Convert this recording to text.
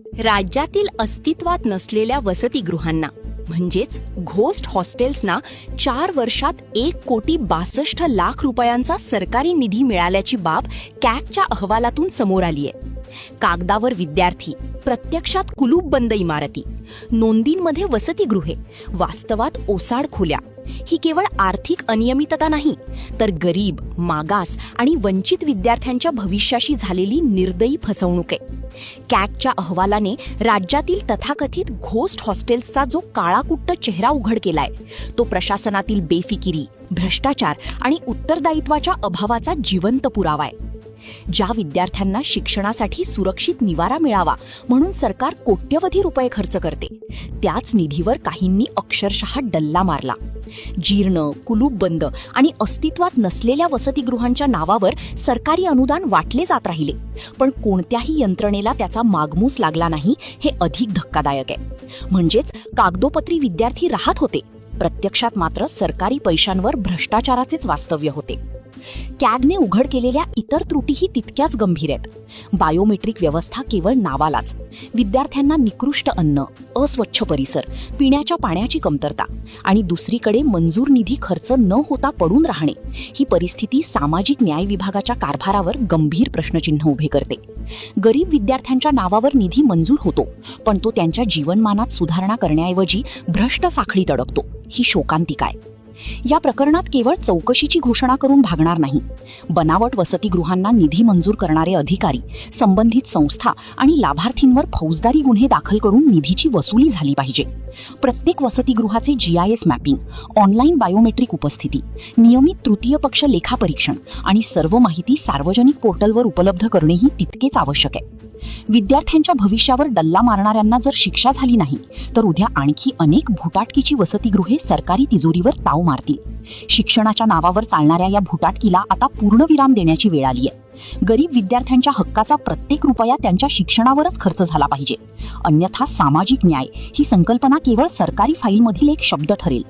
राज्यातील अस्तित्वात नसलेल्या वसतिगृहांना म्हणजेच घोस्ट हॉस्टेल्सना 4 वर्षात 1,62,00,000 रुपयांचा सरकारी निधी मिळाल्याची बाब कॅगच्या अहवालातून समोर आली आहे. कागदावर विद्यार्थी, प्रत्यक्षात कुलूपबंद इमारती, नोंदींमध्ये वसतिगृहे, वास्तवात ओसाड खोल्या. ही केवळ आर्थिक अनियमितता नाही, तर गरीब, मागास आणि वंचित विद्यार्थ्यांच्या भविष्याशी झालेली निर्दयी फसवणूक आहे. कॅगच्या अहवालाने राज्यातील तथाकथित घोस्ट हॉस्टेल्सचा जो काळाकुट्ट चेहरा उघड केलाय, तो प्रशासनातील बेफिकिरी, भ्रष्टाचार आणि उत्तरदायित्वाच्या अभावाचा जिवंत पुरावा आहे. ज्या विद्यार्थ्यांना शिक्षणासाठी सुरक्षित निवारा मिळावा म्हणून सरकार कोट्यवधी रुपये खर्च करते, त्याच निधीवर काहींनी अक्षरशः डल्ला मारला. जीर्ण, कुलूपबंद आणि अस्तित्वात नसलेल्या वसतिगृहांच्या नावावर सरकारी अनुदान वाटले जात राहिले, पण कोणत्याही यंत्रणेला त्याचा मागमूस लागला नाही. हे अधिक धक्कादायक आहे. म्हणजेच कागदोपत्री विद्यार्थी राहत होते, प्रत्यक्षात मात्र सरकारी पैशांवर भ्रष्टाचाराचेच वास्तव्य होते. कॅगने उघड केलेल्या इतर त्रुटीही तितक्याच गंभीर आहेत. बायोमेट्रिक व्यवस्था केवळ नावालाच, विद्यार्थ्यांना निकृष्ट अन्न, अस्वच्छ परिसर, पिण्याच्या पाण्याची कमतरता आणि दुसरीकडे मंजूर निधी खर्च न होता पडून राहणे, ही परिस्थिती सामाजिक न्याय विभागाच्या कारभारावर गंभीर प्रश्नचिन्ह उभे करते. गरीब विद्यार्थ्यांच्या नावावर निधी मंजूर होतो, पण तो त्यांच्या जीवनमानात सुधारणा करण्याऐवजी भ्रष्ट साखळीत अडकतो. ही शोकांतिका आहे. या प्रकरणात केवळ चौकशीची घोषणा करून भागणार नाही. बनावट वसतिगृहांना निधी मंजूर करणारे अधिकारी, संबंधित संस्था आणि लाभार्थींवर फौजदारी गुन्हे दाखल करून निधीची वसुली झाली पाहिजे. प्रत्येक वसतिगृहाचे GIS मॅपिंग, ऑनलाईन बायोमेट्रिक उपस्थिती, नियमित तृतीय पक्ष लेखापरीक्षण आणि सर्व माहिती सार्वजनिक पोर्टलवर उपलब्ध करणेही तितकेच आवश्यक आहे. विद्यार्थ्यांच्या भविष्यावर डल्ला मारणाऱ्यांना जर शिक्षा झाली नाही, तर उद्या आणखी अनेक भुताटकीची वसतिगृहे सरकारी तिजोरीवर ताव मारतील. शिक्षणाच्या नावावर चालणाऱ्या या भुताटकीला आता पूर्णविराम देण्याची वेळ आली आहे. गरीब विद्यार्थ्यांच्या हक्काचा प्रत्येक रुपया त्यांच्या शिक्षणावरच खर्च झाला पाहिजे. अन्यथा सामाजिक न्याय ही संकल्पना केवळ सरकारी फाईलमधील एक शब्द ठरेल.